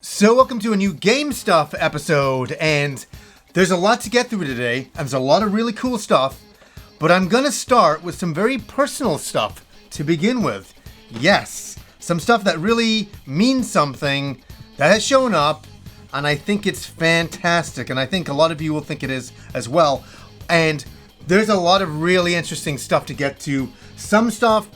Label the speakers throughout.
Speaker 1: So welcome to a new Game Stuff episode, and there's a lot to get through today, and there's a lot of really cool stuff, but I'm gonna start with some very personal stuff to begin with. Yes, some stuff that really means something, that has shown up, and I think it's fantastic, and I think a lot of you will think it is as well. And there's a lot of really interesting stuff to get to. Some stuff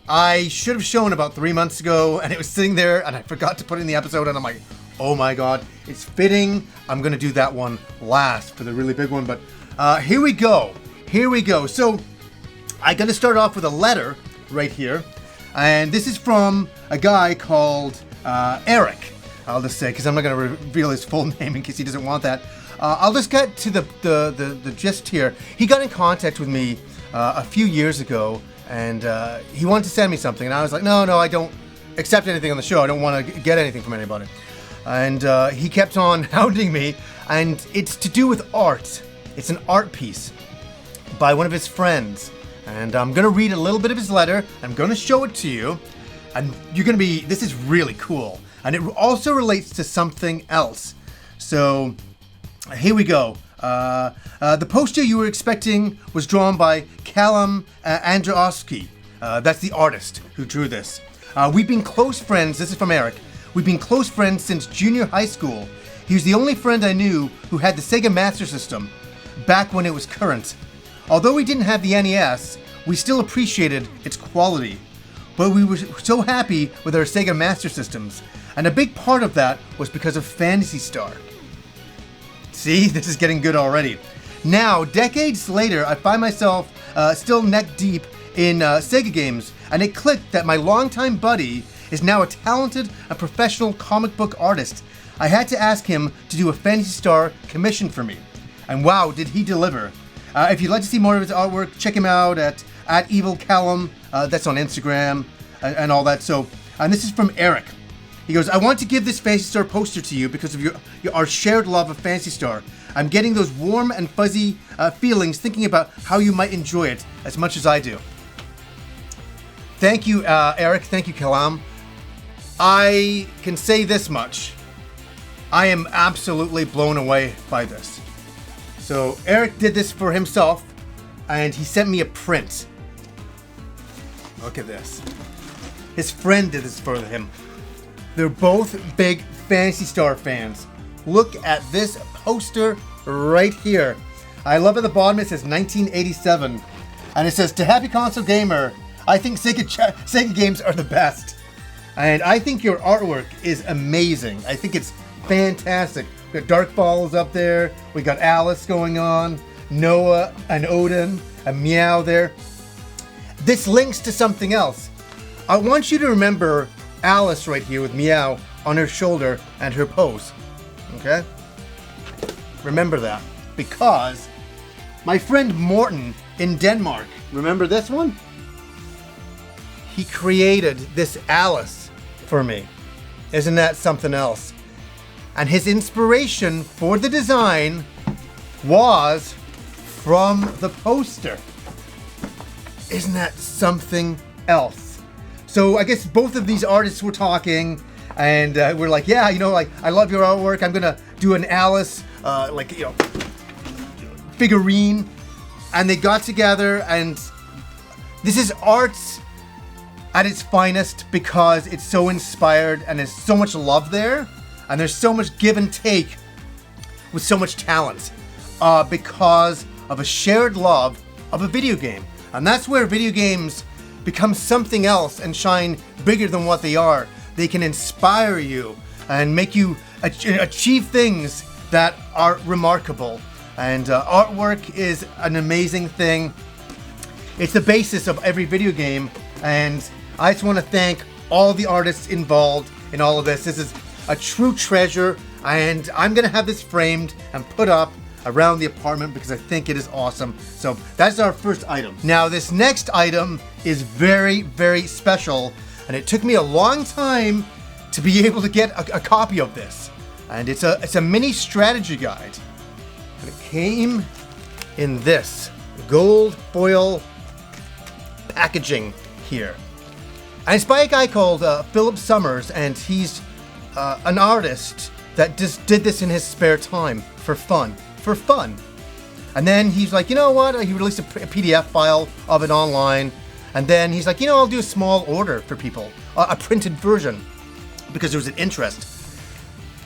Speaker 1: I should have shown about 3 months ago, and it was sitting there, and I forgot to put it in the episode, and I'm like, oh my god, it's fitting. I'm gonna do that one last for the really big one, but here we go. So I'm gonna start off with a letter right here, and this is from a guy called Eric. I'll just say, because I'm not gonna reveal his full name in case he doesn't want that. I'll just get to the gist here. He got in contact with me a few years ago, and he wanted to send me something, and I was like, no, I don't accept anything on the show. I don't want to get anything from anybody. And he kept on hounding me, and it's to do with art. It's an art piece by one of his friends, and I'm gonna read a little bit of his letter. I'm gonna show it to you, and you're gonna be, this is really cool, and it also relates to something else. So here we go. The poster you were expecting was drawn by Callum Androwski. That's the artist who drew this. We've been close friends. This is from Eric. We've been close friends since junior high school. He was the only friend I knew who had the Sega Master System back when it was current. Although we didn't have the NES, we still appreciated its quality. But we were so happy with our Sega Master Systems, and a big part of that was because of Fantasy Star. See, this is getting good already. Now, decades later, I find myself still neck deep in Sega games, and it clicked that my longtime buddy is now a talented and professional comic book artist. I had to ask him to do a Fantasy Star commission for me. And wow, did he deliver. If you'd like to see more of his artwork, check him out at EvilCallum. That's on Instagram and all that. So, and this is from Eric. He goes, I want to give this Fantasy Star poster to you because of our shared love of Fantasy Star. I'm getting those warm and fuzzy feelings thinking about how you might enjoy it as much as I do. Thank you, Eric. Thank you, Callum. I can say this much. I am absolutely blown away by this. So Eric did this for himself, and he sent me a print. Look at this. His friend did this for him. They're both big Fantasy Star fans. Look at this poster right here. I love at the bottom it says 1987. And it says, to happy console gamer, I think Sega games are the best. And I think your artwork is amazing. I think it's fantastic. We got Dark Falls up there. We got Alice going on. Noah and Odin. A Meow there. This links to something else. I want you to remember Alice right here with Meow on her shoulder and her pose. Okay? Remember that. Because my friend Morten in Denmark, remember this one? He created this Alice for me. Isn't that something else? And his inspiration for the design was from the poster. Isn't that something else? So I guess both of these artists were talking, and we're like, yeah, I love your artwork. I'm gonna do an Alice, figurine. And they got together, and this is art at its finest because it's so inspired and there's so much love there, and there's so much give and take with so much talent because of a shared love of a video game. And that's where video games become something else and shine bigger than what they are. They can inspire you and make you achieve things that are remarkable. And artwork is an amazing thing. It's the basis of every video game, and I just want to thank all the artists involved in all of this. This is a true treasure, and I'm gonna have this framed and put up around the apartment because I think it is awesome. So that's our first item. Now this next item is very, very special, and it took me a long time to be able to get a copy of this. And it's a mini strategy guide. And it came in this gold foil packaging here. And it's by a guy called Philip Summers, and he's an artist that just did this in his spare time for fun. And then he's like, you know what? He released a PDF file of it online. And then he's like, I'll do a small order for people, a printed version, because there was an interest.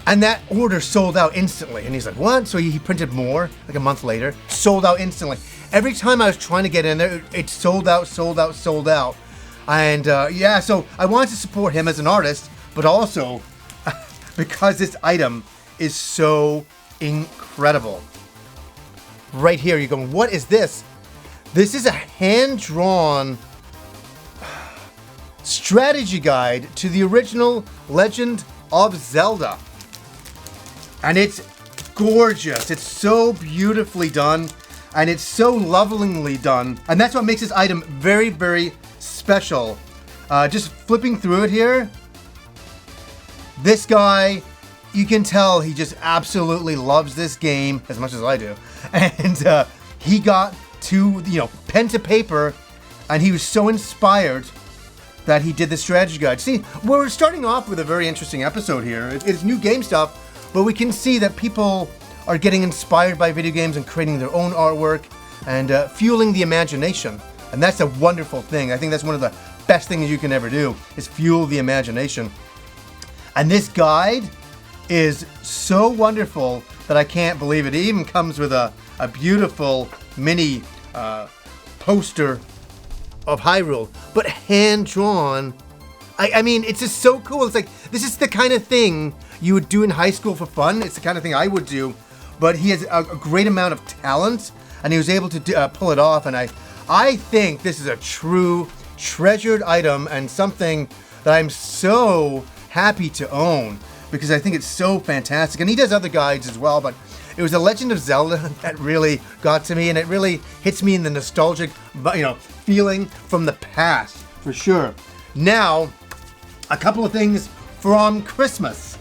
Speaker 1: And that order sold out instantly. And he's like, what? So he printed more, like a month later, sold out instantly. Every time I was trying to get in there, it sold out. And so I wanted to support him as an artist, but also because this item is so incredible. Right here, you're going, what is this? This is a hand-drawn strategy guide to the original Legend of Zelda. And it's gorgeous. It's so beautifully done, and it's so lovingly done. And that's what makes this item very, very special. Just flipping through it here, this guy, you can tell he just absolutely loves this game as much as I do. And he got to, pen to paper, and he was so inspired that he did the strategy guide. See, we're starting off with a very interesting episode here. It's new game stuff, but we can see that people are getting inspired by video games and creating their own artwork and fueling the imagination. And that's a wonderful thing. I think that's one of the best things you can ever do, is fuel the imagination. And this guide is so wonderful that I can't believe it. It even comes with a beautiful mini poster of Hyrule, but hand-drawn. I mean, it's just so cool. It's like, this is the kind of thing you would do in high school for fun. It's the kind of thing I would do, but he has a great amount of talent, and he was able to pull it off, and I think this is a true treasured item and something that I'm so happy to own, because I think it's so fantastic. And he does other guides as well, but it was The Legend of Zelda that really got to me, and it really hits me in the nostalgic, feeling from the past, for sure. Now, a couple of things from Christmas.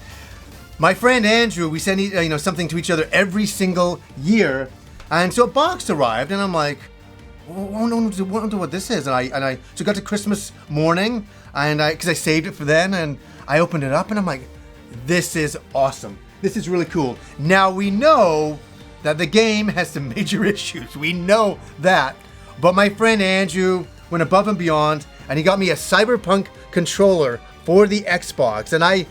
Speaker 1: My friend Andrew, we send something to each other every single year, and so a box arrived, and I'm like, I wonder what this is. And I got to Christmas morning, and because I saved it for then, and I opened it up, and I'm like, this is awesome. This is really cool. Now we know that the game has some major issues. We know that. But my friend Andrew went above and beyond, and he got me a Cyberpunk controller for the Xbox. And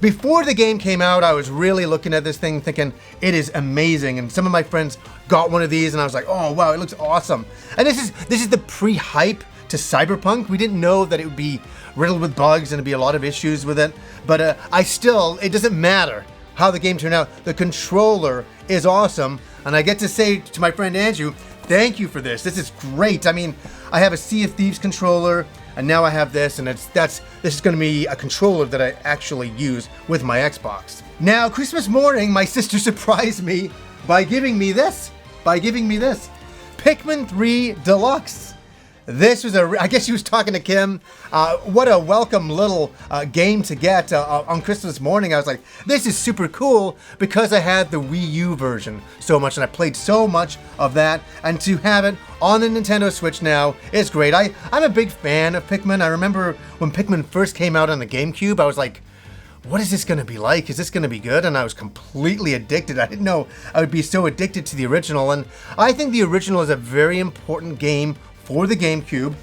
Speaker 1: before the game came out, I was really looking at this thing thinking, it is amazing. And some of my friends got one of these, and I was like, oh wow, it looks awesome. And this is the pre-hype to Cyberpunk. We didn't know that it would be riddled with bugs and there'd be a lot of issues with it. But it doesn't matter how the game turned out. The controller is awesome. And I get to say to my friend Andrew, thank you for this. This is great. I mean, I have a Sea of Thieves controller, and now I have this, and this is going to be a controller that I actually use with my Xbox. Now, Christmas morning, my sister surprised me by giving me this. Pikmin 3 Deluxe. This was I guess she was talking to Kim. What a welcome little game to get on Christmas morning. I was like, this is super cool, because I had the Wii U version so much, and I played so much of that, and to have it on the Nintendo Switch now is great. I'm a big fan of Pikmin. I remember when Pikmin first came out on the GameCube, I was like, what is this going to be like? Is this going to be good? And I was completely addicted. I didn't know I would be so addicted to the original, and I think the original is a very important game for the GameCube.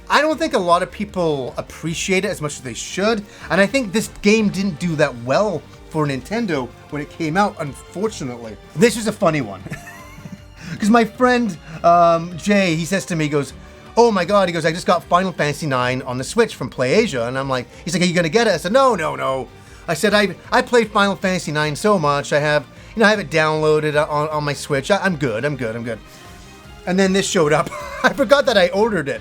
Speaker 1: I don't think a lot of people appreciate it as much as they should, and I think this game didn't do that well for Nintendo when it came out, unfortunately. This was a funny one, because my friend Jay, he says to me, he goes, oh my god, he goes, I just got Final Fantasy IX on the Switch from PlayAsia, and I'm like, he's like, are you gonna get it? I said, no. I said, I played Final Fantasy IX so much, I have it downloaded on my Switch, I'm good. And then this showed up. I forgot that I ordered it.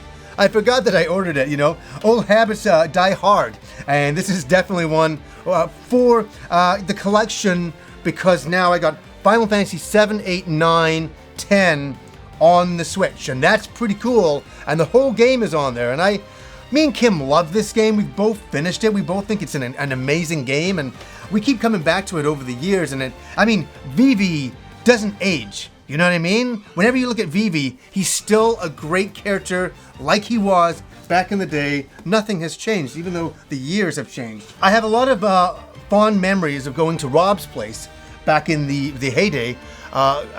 Speaker 1: Old habits die hard. And this is definitely one for the collection, because now I got Final Fantasy 7, 8, 9, 10 on the Switch. And that's pretty cool. And the whole game is on there. And me and Kim love this game. We've both finished it. We both think it's an amazing game. And we keep coming back to it over the years. And Vivi doesn't age. You know what I mean? Whenever you look at Vivi, he's still a great character like he was back in the day, nothing has changed, even though the years have changed. I have a lot of fond memories of going to Rob's place back in the heyday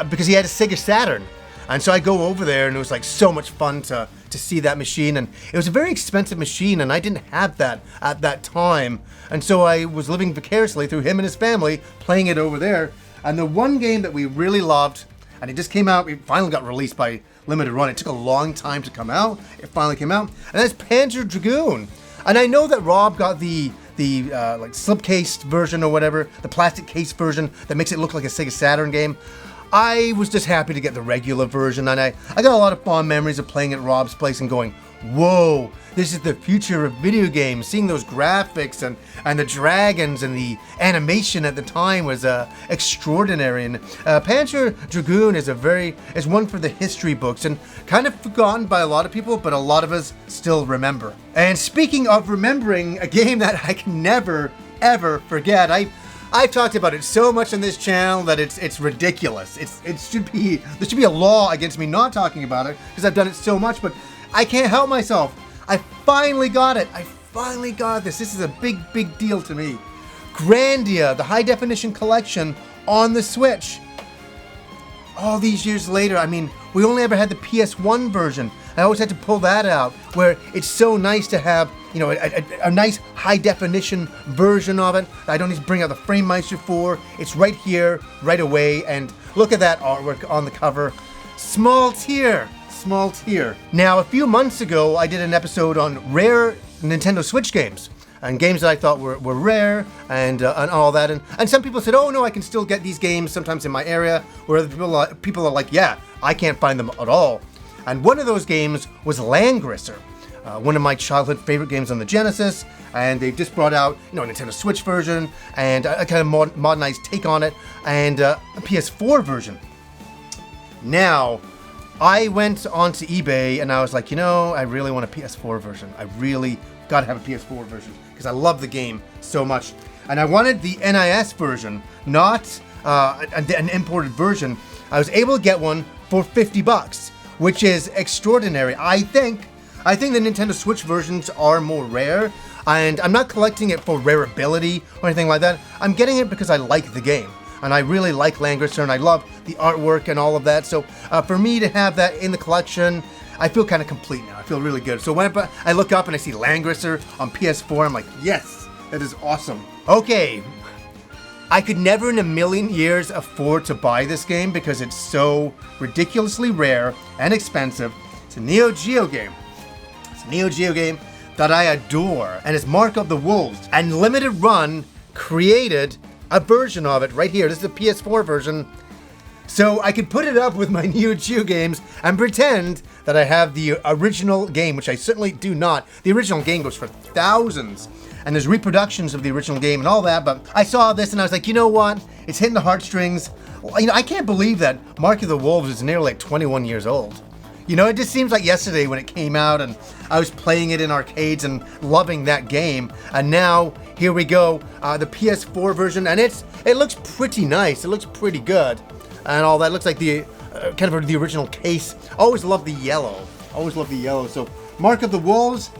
Speaker 1: because he had a Sega Saturn. And so I go over there, and it was like so much fun to see that machine. And it was a very expensive machine, and I didn't have that at that time. And so I was living vicariously through him and his family, playing it over there. And the one game that we really loved, and it just came out, it finally got released by Limited Run. It took a long time to come out. It finally came out, and that's Panzer Dragoon. And I know that Rob got the like slipcase version or whatever, the plastic case version that makes it look like a Sega Saturn game. I was just happy to get the regular version, and I got a lot of fond memories of playing at Rob's place and going, whoa, this is the future of video games. Seeing those graphics and the dragons and the animation at the time was extraordinary. And Panzer Dragoon is one for the history books and kind of forgotten by a lot of people, but a lot of us still remember. And speaking of remembering, a game that I can never, ever forget, I've talked about it so much on this channel that it's ridiculous. There should be a law against me not talking about it because I've done it so much, but I can't help myself. I finally got it. I finally got this. This is a big, big deal to me. Grandia, the high definition collection on the Switch. All these years later, I mean, we only ever had the PS1 version. I always had to pull that out, where it's so nice to have, you know, a nice high definition version of it. I don't need to bring out the FrameMeister for. It's right here, right away, and look at that artwork on the cover. Small tear. Small tear. Now, a few months ago, I did an episode on rare Nintendo Switch games and games that I thought were rare and all that. And some people said, oh no, I can still get these games sometimes in my area, where other people are like, yeah, I can't find them at all. And one of those games was Langrisser, one of my childhood favorite games on the Genesis, and they just brought out, you know, a Nintendo Switch version and a kind of modernized take on it, and a PS4 version. Now, I went onto eBay and I was like, you know, I really want a PS4 version. I really gotta have a PS4 version because I love the game so much. And I wanted the NIS version, not an imported version. I was able to get one for $50, which is extraordinary. I think the Nintendo Switch versions are more rare, and I'm not collecting it for rareability or anything like that. I'm getting it because I like the game. And I really like Langrisser, and I love the artwork and all of that. So for me to have that in the collection, I feel kind of complete now. I feel really good. So when I look up and I see Langrisser on PS4, I'm like, yes, that is awesome. Okay, I could never in a million years afford to buy this game because it's so ridiculously rare and expensive. It's a Neo Geo game. It's a Neo Geo game that I adore, and it's Mark of the Wolves. And Limited Run created a version of it right here. This is the PS4 version. So I could put it up with my Neo Geo games and pretend that I have the original game, which I certainly do not. The original game goes for thousands, and there's reproductions of the original game and all that, but I saw this and I was like, you know what? It's hitting the heartstrings. You know, I can't believe that Mark of the Wolves is nearly like 21 years old. You know, it just seems like yesterday when it came out and I was playing it in arcades and loving that game. And now, here we go, the PS4 version, and it looks pretty nice. It looks pretty good and all that. It looks like the kind of the original case. Always love the yellow. Always love the yellow. So, Mark of the Wolves,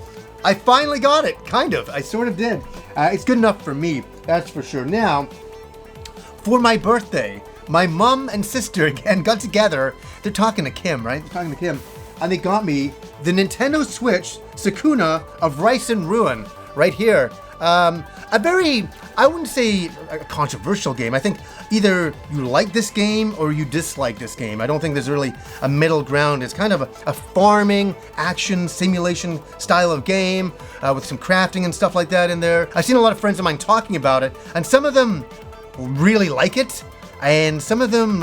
Speaker 1: I finally got it. Kind of. I sort of did. It's good enough for me, that's for sure. Now, for my birthday, my mom and sister again got together. They're talking to Kim, right? They're talking to Kim. And they got me the Nintendo Switch Sukuna of Ruin right here. A very, I wouldn't say a controversial game. I think either you like this game or you dislike this game. I don't think there's really a middle ground. It's kind of a farming, action, simulation style of game with some crafting and stuff like that in there. I've seen a lot of friends of mine talking about it, and some of them really like it. And some of them,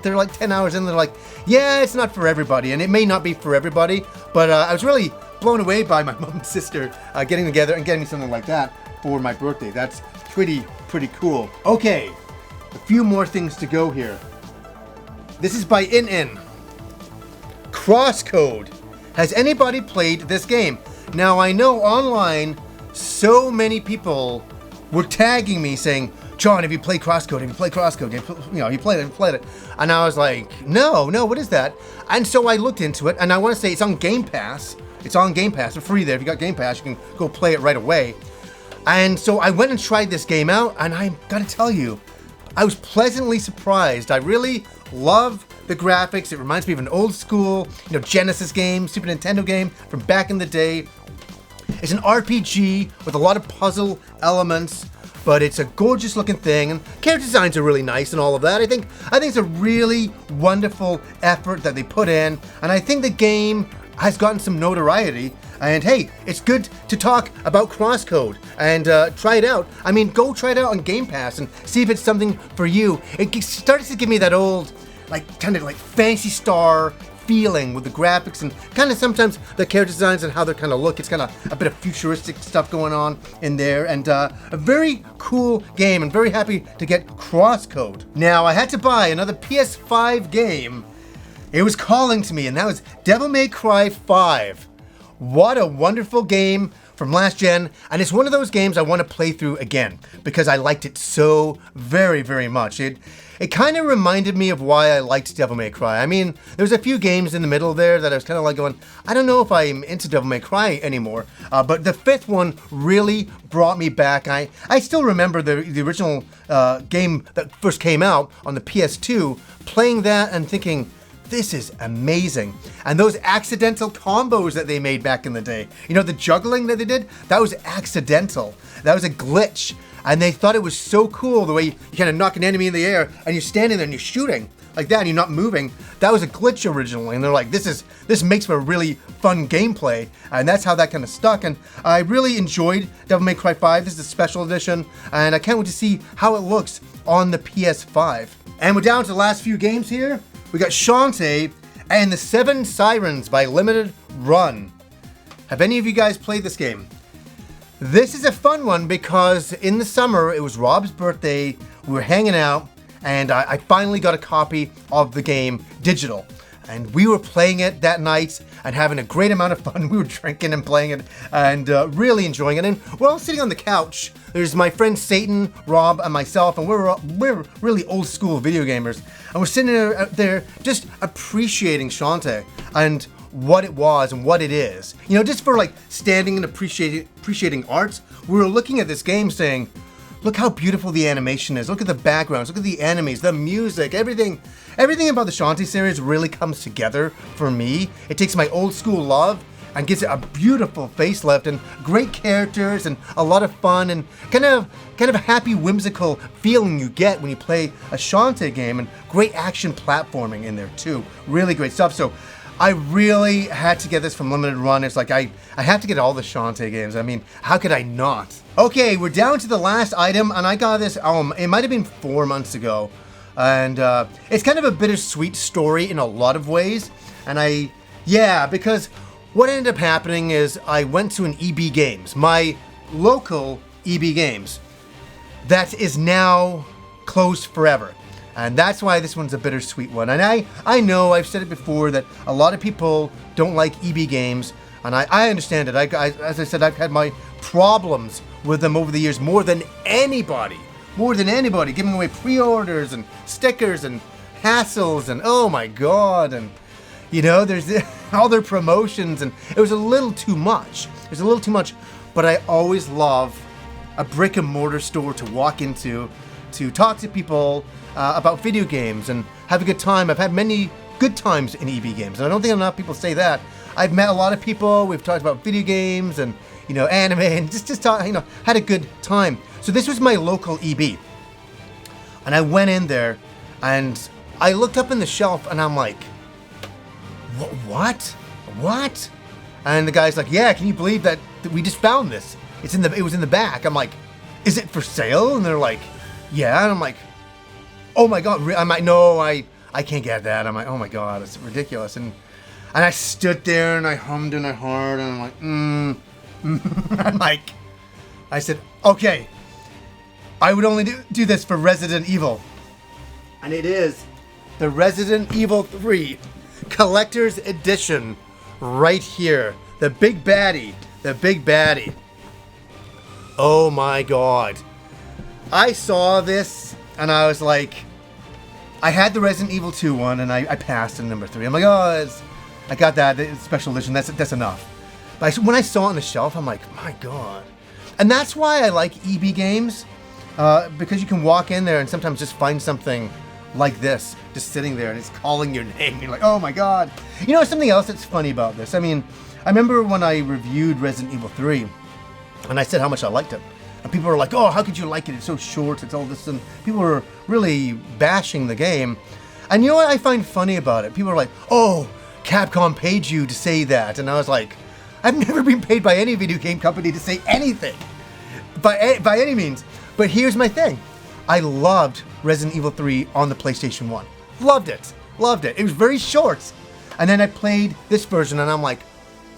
Speaker 1: they're like 10 hours in, they're like, yeah, it's not for everybody. And it may not be for everybody, but I was really blown away by my mom and sister getting together and getting me something like that for my birthday. That's pretty cool. Okay, a few more things to go here. This is by In. Crosscode. Has anybody played this game? Now, I know online, so many people were tagging me saying, John, have you played Crosscode? Have you played Crosscode? You played it. And I was like, no, what is that? And so I looked into it, and I want to say it's on Game Pass. It's on Game Pass for free there. If you got Game Pass, you can go play it right away. And so I went and tried this game out, and I gotta tell you, I was pleasantly surprised. I really love the graphics. It reminds me of an old school, Genesis game, Super Nintendo game from back in the day. It's an RPG with a lot of puzzle elements, but it's a gorgeous looking thing, and character designs are really nice and all of that. I think it's a really wonderful effort that they put in, and I think the game has gotten some notoriety. And hey, it's good to talk about Crosscode and try it out. I mean, go try it out on Game Pass and see if it's something for you. It starts to give me that old, kind of like Phantasy Star feeling with the graphics and kind of sometimes the character designs and how they kind of look. It's kind of a bit of futuristic stuff going on in there, and a very cool game, and very happy to get Crosscode. Now, I had to buy another PS5 game. It was calling to me, and that was Devil May Cry 5. What a wonderful game from last gen, and it's one of those games I want to play through again because I liked it so very, very much. It kind of reminded me of why I liked Devil May Cry. I mean, there's a few games in the middle there that I was kind of like going, I don't know if I'm into Devil May Cry anymore, but the fifth one really brought me back. I still remember the original game that first came out on the PS2, playing that and thinking, this is amazing. And those accidental combos that they made back in the day, the juggling that they did, that was accidental. That was a glitch. And they thought it was so cool the way you kind of knock an enemy in the air and you're standing there and you're shooting like that and you're not moving. That was a glitch originally. And they're like, this makes for a really fun gameplay. And that's how that kind of stuck. And I really enjoyed Devil May Cry 5. This is a special edition. And I can't wait to see how it looks on the PS5. And we're down to the last few games here. We got Shantae and the 7 Sirens by Limited Run. Have any of you guys played this game? This is a fun one because in the summer, it was Rob's birthday, we were hanging out, and I finally got a copy of the game digital. And we were playing it that night and having a great amount of fun. We were drinking and playing it and really enjoying it. And we're all sitting on the couch. There's my friend Satan, Rob, and myself, and we're really old school video gamers. And we're sitting there just appreciating Shantae and what it was and what it is. Just for standing and appreciating art, we were looking at this game saying, look how beautiful the animation is. Look at the backgrounds. Look at the enemies, the music, everything about the Shantae series really comes together for me. It takes my old school love and gives it a beautiful facelift and great characters and a lot of fun and kind of a happy, whimsical feeling you get when you play a Shantae game, and great action platforming in there too. Really great stuff. So I really had to get this from Limited Run. It's like I have to get all the Shantae games. I mean, how could I not? Okay, we're down to the last item, and I got this, it might have been 4 months ago. And it's kind of a bittersweet story in a lot of ways. And because what ended up happening is I went to an EB Games, my local EB Games, that is now closed forever. And that's why this one's a bittersweet one. And I know I've said it before that a lot of people don't like EB Games, and I understand it. As I said, I've had my problems with them over the years more than anybody, giving away pre-orders and stickers and hassles and oh my god, and there's all their promotions, and it was a little too much. But I always love a brick and mortar store to walk into, to talk to people about video games and have a good time. I've had many good times in EB Games, and I don't think enough people say that. I've met a lot of people, we've talked about video games and anime, and just talk, had a good time. So this was my local EB. And I went in there and I looked up in the shelf and I'm like, what? And the guy's like, yeah, can you believe that we just found this? It was in the back. I'm like, is it for sale? And they're like, yeah. And I'm like, oh my god. I'm like, no, I can't get that. I'm like, oh my god, it's ridiculous. And I stood there and I hummed in my heart and I'm like, I said, okay, I would only do this for Resident Evil. And it is the Resident Evil 3 Collector's Edition right here. The big baddie. Oh my god. I saw this and I was like, I had the Resident Evil 2 one and I passed in number 3. I'm like, oh, I got that, it's special edition, that's enough. But when I saw it on the shelf, I'm like, my God. And that's why I like EB games, because you can walk in there and sometimes just find something like this, just sitting there and it's calling your name. You're like, oh my God. You know, something else that's funny about this. I mean, I remember when I reviewed Resident Evil 3 and I said how much I liked it. And people were like, oh, how could you like it? It's so short, it's all this. And people were really bashing the game. And you know what I find funny about it? People are like, oh, Capcom paid you to say that. And I was like, I've never been paid by any video game company to say anything. By any means. But here's my thing. I loved Resident Evil 3 on the PlayStation 1. Loved it. Loved it. It was very short. And then I played this version and I'm like,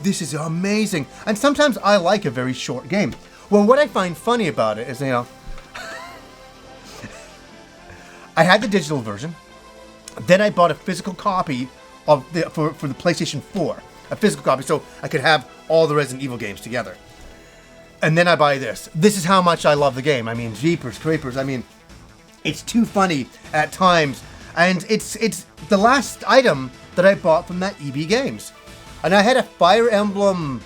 Speaker 1: this is amazing. And sometimes I like a very short game. Well, what I find funny about it is, you know, I had the digital version. Then I bought a physical copy of for the PlayStation 4. A physical copy so I could have all the Resident Evil games together. And then I buy this. This is how much I love the game. I mean, jeepers creepers. I mean, it's too funny at times. And it's the last item that I bought from that EB Games. And I had a Fire Emblem,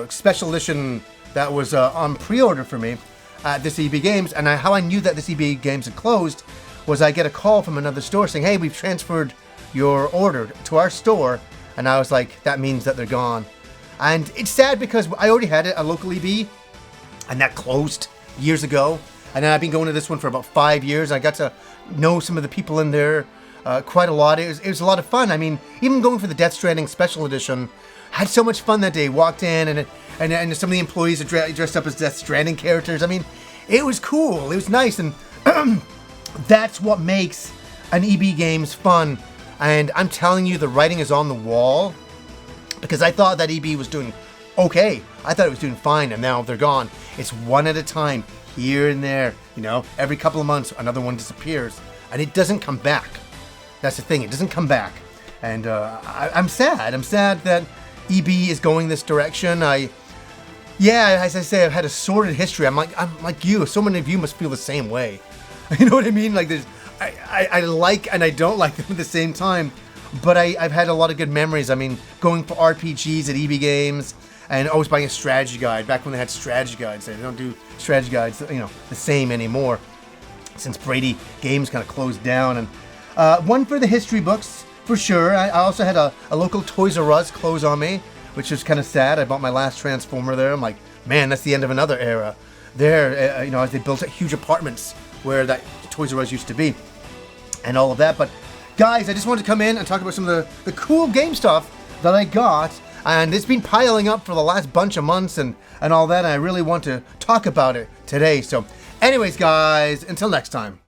Speaker 1: special edition that was on pre-order for me at this EB Games. And how I knew that this EB Games had closed was I get a call from another store saying, hey, we've transferred your order to our store. And I was like, that means that they're gone. And it's sad because I already had it, a local EB, and that closed years ago. And then I've been going to this one for about 5 years. I got to know some of the people in there quite a lot. It was a lot of fun. I mean, even going for the Death Stranding Special Edition, I had so much fun that day. Walked in and some of the employees are dressed up as Death Stranding characters. I mean, it was cool. It was nice. And that's what makes an EB Games fun. And I'm telling you, the writing is on the wall. Because I thought that EB was doing okay. I thought it was doing fine, and now they're gone. It's one at a time, here and there. You know, every couple of months, another one disappears. And it doesn't come back. That's the thing, it doesn't come back. And I'm sad. I'm sad that EB is going this direction. As I say, I've had a sordid history. I'm like you. So many of you must feel the same way. You know what I mean? Like, I like and I don't like them at the same time. But I've had a lot of good memories. I mean, going for RPGs at EB Games and always buying a strategy guide. Back when they had strategy guides. They don't do strategy guides, the same anymore. Since Brady Games kind of closed down. And one for the history books, for sure. I also had a local Toys R Us close on me, which was kind of sad. I bought my last Transformer there. I'm like, man, that's the end of another era. There, as they built huge apartments where that Toys R Us used to be. And all of that, but guys, I just wanted to come in and talk about some of the cool game stuff that I got. And it's been piling up for the last bunch of months and all that. And I really want to talk about it today. So anyways, guys, until next time.